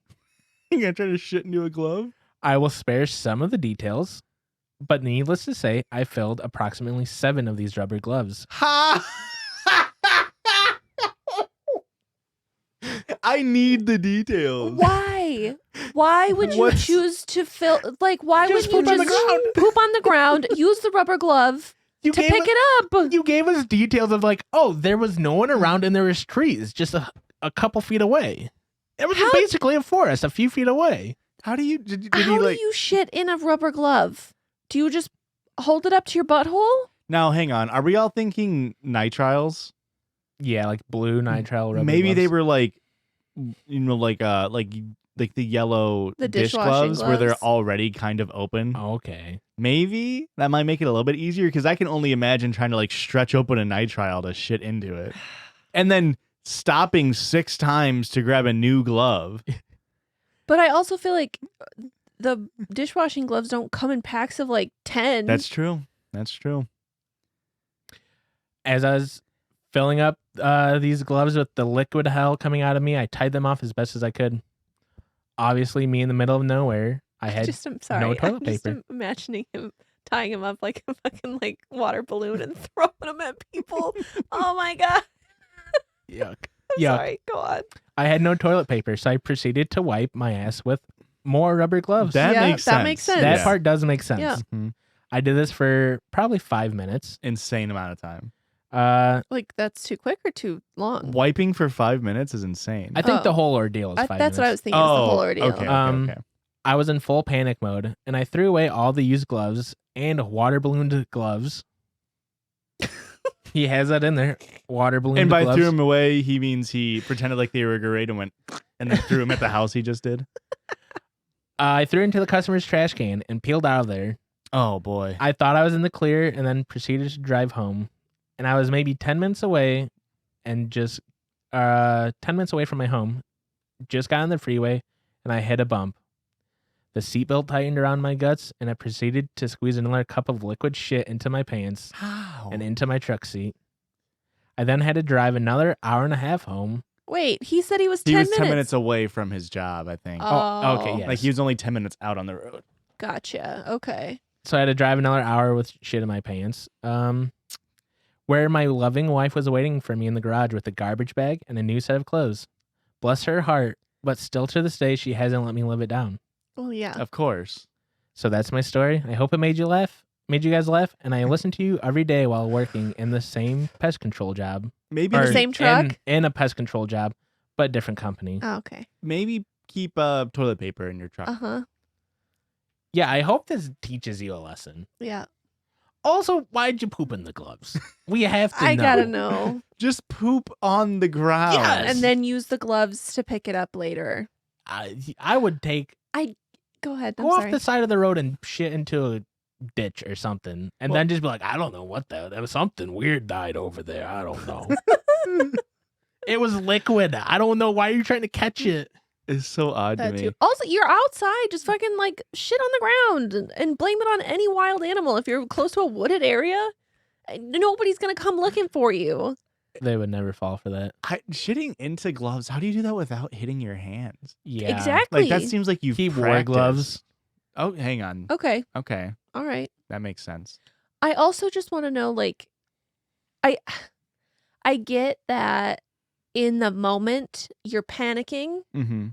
You gonna try to shit into a glove? I will spare some of the details, but needless to say, I filled approximately 7 of these rubber gloves. Ha! I need the details. Why? Why would you What's- choose to fill? Like, why Just wouldn't you poop on the just ground. poop on the ground, use the rubber glove You to pick it up? You gave us details of like, oh, there was no one around and there was trees just a couple feet away. It was How- basically a forest a few feet away. How do you did How he like do you shit in a rubber glove? Do you just hold it up to your butthole? Now hang on. Are we all thinking nitriles? Yeah, like blue nitrile rubber Maybe they gloves. were like like the yellow The dish dishwashing gloves where they're gloves? already kind of open. Okay. Maybe that might make it a little bit easier because I can only imagine trying to like stretch open a nitrile to shit into it. And then stopping 6 times to grab a new glove. But I also feel like the dishwashing gloves don't come in packs of like 10. That's true. That's true. As I was filling up these gloves with the liquid hell coming out of me, I tied them off as best as I could. Obviously, me in the middle of nowhere, I had I'm sorry. no toilet I'm just paper. imagining him tying him up like a fucking like water balloon and throwing him at people. Oh my god. Yuck. I'm Yuck. sorry. Go on. I had no toilet paper, so I proceeded to wipe my ass with more rubber gloves. That Yeah, makes that sense. makes sense. That Yeah. part does make sense. Yeah. Mhm. I did this for probably 5 minutes. Insane amount of time. Like that's too quick or too long? Wiping for 5 minutes is insane. I think Oh. the whole ordeal is 5 minutes. That's what I was thinking. Is the whole ordeal. Okay, Um, okay. I was in full panic mode, and I threw away all the used gloves and water ballooned gloves. He has that in there. Water ballooned And by gloves. threw him away, he means he pretended like they were great and went and then threw him at the house he just did. I threw it into the customer's trash can and peeled out of there. Oh boy. I thought I was in the clear and then proceeded to drive home. And I was maybe 10 minutes away and just 10 minutes away from my home. Just got on the freeway and I hit a bump. The seatbelt tightened around my guts, and I proceeded to squeeze another cup of liquid shit into my pants and into my truck seat. I then had to drive another hour and a half home. Wait, he said he was 10 He minutes. was 10 minutes away from his job, I think. Oh, okay, yes. Like he was only 10 minutes out on the road. Gotcha. Okay. So I had to drive another hour with shit in my pants. Where my loving wife was waiting for me in the garage with a garbage bag and a new set of clothes. Bless her heart, but still to this day, she hasn't let me live it down. Well, yeah. Of course. So that's my story. I hope it made you guys laugh, and I listen to you every day while working in the same pest control job. Maybe the same truck? In a pest control job, but different company. Oh, okay. Maybe keep toilet paper in your truck. Uh-huh. Yeah, I hope this teaches you a lesson. Yeah. Also, why'd you poop in the gloves? We have to know. I gotta know. Just poop on the ground. Yes. And then use the gloves to pick it up later. I would take... Go ahead. I'm Go sorry. off the side of the road and shit into a ditch or something. And then just be like, I don't know what there was something weird died over there. I don't know. It was liquid. I don't know why you're trying to catch it. It's so odd to That me. too. Also, you're outside, just fucking like shit on the ground and blame it on any wild animal. If you're close to a wooded area, nobody's gonna come looking for you. They would never fall for that. Shitting into gloves, how do you do that without hitting your hands? Yeah. Exactly. Like, that seems like you've He wore practiced. gloves. Oh, hang on. Okay. Okay. All right. That makes sense. I also just want to know, like, I get that in the moment you're panicking, Mm-hmm.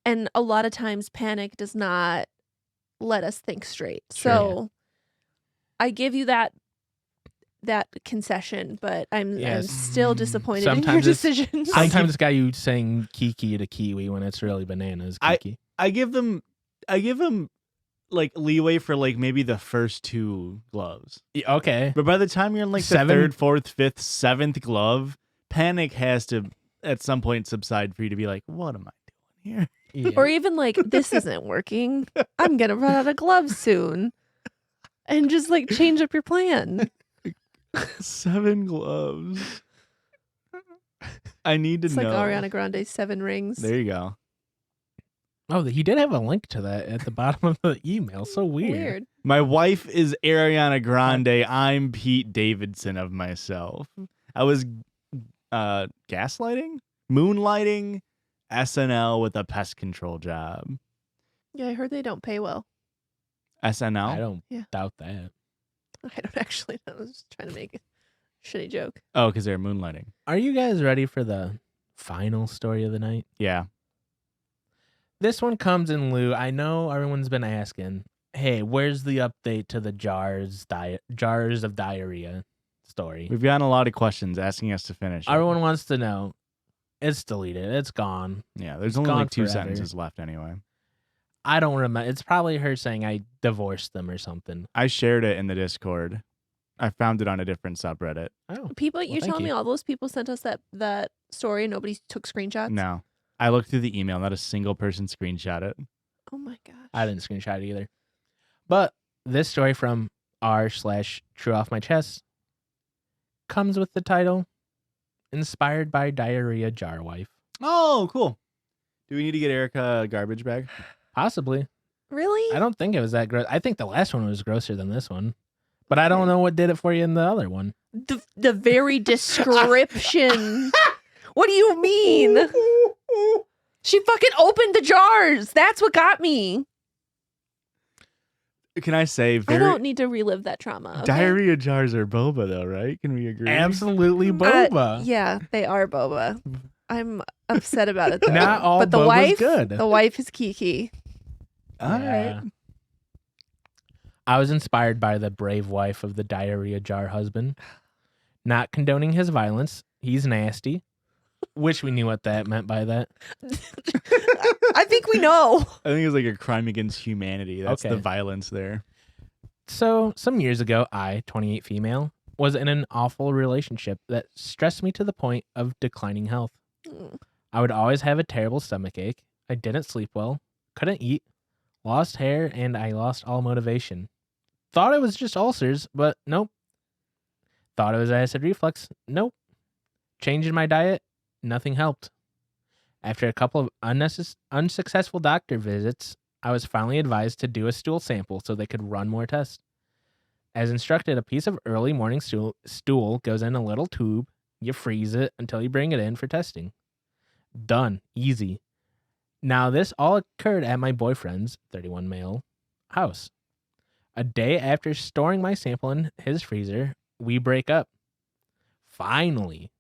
and a lot of times panic does not let us think straight. Sure. So I give you that concession, but I'm still disappointed in your Sometimes it's- decisions. Sometimes it's got you saying Kiki to Kiwi when it's really bananas. Kiki. I give them like leeway for like maybe the first two gloves. Okay. But by the time you're in like the Seven? third, fourth, fifth, seventh glove, panic has to at some point subside for you to be like, what am I doing here? Yeah. Or even like, this isn't working. I'm going to run out of gloves soon. And just like change up your plan. 7 gloves. I need to It's know. like Ariana Grande's 7 rings. There you go. Oh, he did have a link to that at the bottom of the email. So weird. My wife is Ariana Grande. I'm Pete Davidson of myself. I was gaslighting, moonlighting, SNL with a pest control job. Yeah, I heard they don't pay well. SNL? I don't Yeah. doubt that. I don't actually know. I was just trying to make a shitty joke. Oh, because they're moonlighting. Are you guys ready for the final story of the night? Yeah. This one comes in lieu. I know everyone's been asking, hey, where's the update to the jars of diarrhea story? We've gotten a lot of questions asking us to finish it. Everyone wants to know. It's deleted. It's gone. Yeah, there's It's only gone like 2 forever. sentences left anyway. I don't remember. It's probably her saying I divorced them or something. I shared it in the Discord. I found it on a different subreddit. Oh, People, Well, you thank telling me you. all those people sent us that story and nobody took screenshots? No. I looked through the email. Not a single person screenshot it. Oh my gosh. I didn't screenshot it either. But this story from r/Trueoffmychest comes with the title Inspired by Diarrhea Jar Wife. Oh, cool. Do we need to get Erica a garbage bag? Possibly. Really? I don't think it was that gross. I think the last one was grosser than this one. But I don't know what did it for you in the other one. The very description. What do you mean? She fucking opened the jars. That's what got me. Can I say I don't need to relive that trauma. Okay? diarrhea jars are boba though, right? Can we agree? Absolutely boba. Yeah, they are boba. I'm upset about it though. Not all but the boba's wife, good. the wife is Kiki. All right. I was inspired by the brave wife of the diarrhea jar husband. Not condoning his violence. He's nasty. Wish we knew what that meant by that. I think we know. I think it's like a crime against humanity. That's Okay. the violence there. So, some years ago, I, 28 female, was in an awful relationship that stressed me to the point of declining health. I would always have a terrible stomach ache. I didn't sleep well, couldn't eat, lost hair, and I lost all motivation. Thought it was just ulcers, but nope. Thought it was acid reflux. Nope. Changing my diet, nothing helped. After a couple of unsuccessful doctor visits, I was finally advised to do a stool sample so they could run more tests. As instructed, a piece of early morning stool goes in a little tube. You freeze it until you bring it in for testing. Done. Easy. Now, this all occurred at my boyfriend's, 31 male, house. A day after storing my sample in his freezer, we break up. Finally.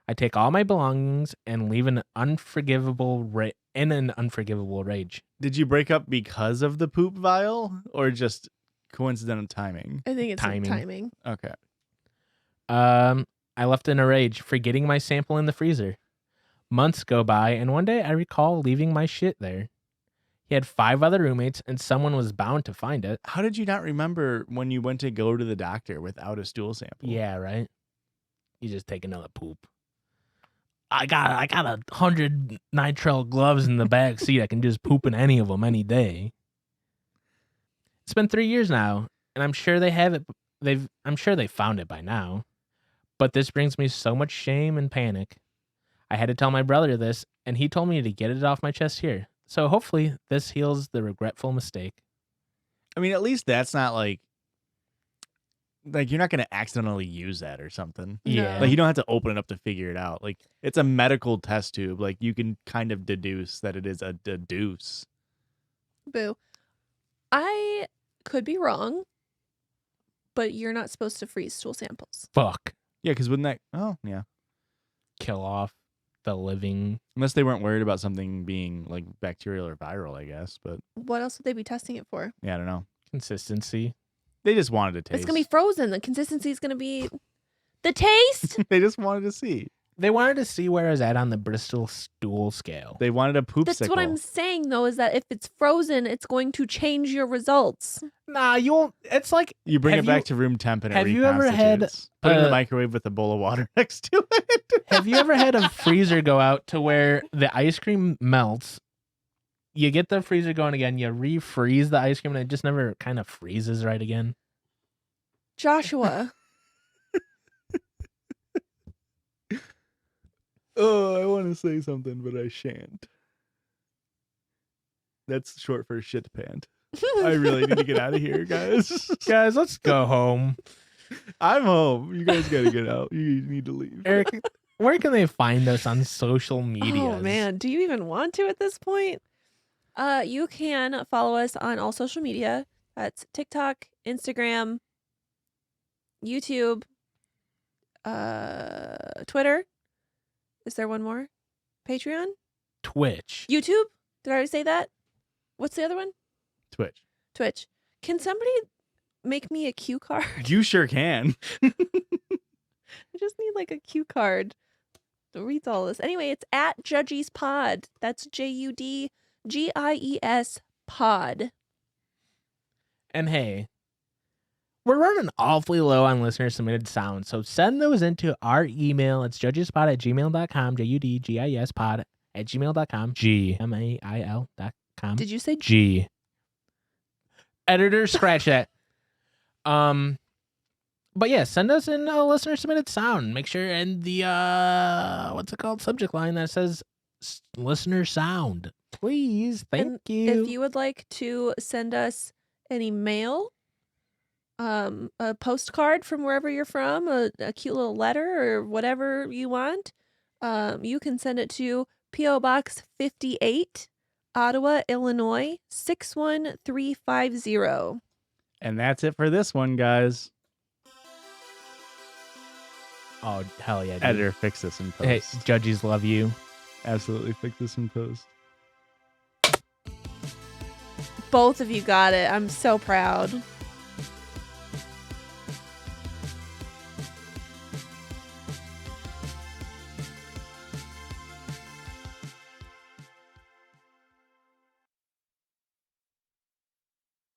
I take all my belongings and leave in an unforgivable rage. Did you break up because of the poop vial or just coincidental timing? I think it's timing. Okay. I left in a rage, forgetting my sample in the freezer. Months go by, and one day I recall leaving my shit there. He had 5 other roommates, and someone was bound to find it. How did you not remember when you went to go to the doctor without a stool sample? Yeah, right? You just take another poop. I got 100 nitrile gloves in the back seat. I can just poop in any of them any day. It's been 3 years now, and I'm sure they have it. I'm sure they found it by now. But this brings me so much shame and panic. I had to tell my brother this, and he told me to get it off my chest here. So hopefully this heals the regretful mistake. I mean, at least that's not like you're not going to accidentally use that or something. Yeah. Like you don't have to open it up to figure it out. Like it's a medical test tube. Like you can kind of deduce that it is a deduce. Boo. I could be wrong, but you're not supposed to freeze stool samples. Fuck. Yeah, because wouldn't that... Oh, yeah. Kill off the living... Unless they weren't worried about something being like bacterial or viral, I guess. But what else would they be testing it for? yeah, I don't know. Consistency. They just wanted to taste. It's going to be frozen. The consistency is going to be... The taste? They just wanted to see. They wanted to see where I was at on the Bristol stool scale. They wanted a poop That's sickle. what I'm saying, though, is that if it's frozen, it's going to change your results. Nah, you won't. It's like... You bring it back to room temp and it have you ever had... Put it in the microwave with a bowl of water next to it. Have you ever had a freezer go out to where the ice cream melts? You get the freezer going again, you refreeze the ice cream, and it just never kind of freezes right again? Joshua. Oh, I want to say something, but I shan't. That's short for shit pant. I really need to get out of here, guys. Guys, let's go home. I'm home. You guys got to get out. You need to leave. Eric, where can they find us on social media? Oh, man. Do you even want to at this point? You can follow us on all social media. That's TikTok, Instagram, YouTube, Twitter. Is there one more? Patreon? Twitch. YouTube? Did I already say that? What's the other one? Twitch. Can somebody make me a cue card? You sure can. I just need like a cue card that reads all this. Anyway, it's at Judgies Pod. That's JUDGIES Pod. And hey, we're running awfully low on listener submitted sounds, so send those into our email. It's judgiespod@gmail.com, judgiespod@gmail.com, gmail.com. Did you say G? Editor, scratch that. But yeah, send us in a listener submitted sound. Make sure in the what's it called, subject line that says listener sound, please. Thank you. If you would like to send us any mail, a postcard from wherever you're from, a cute little letter or whatever you want, you can send it to P.O. Box 58, Ottawa, Illinois 61350. And that's it for this one, guys. Oh, hell yeah, dude. Editor, fix this in post. Hey, Judgies love you. Absolutely fix this in post. Both of you got it. I'm so proud.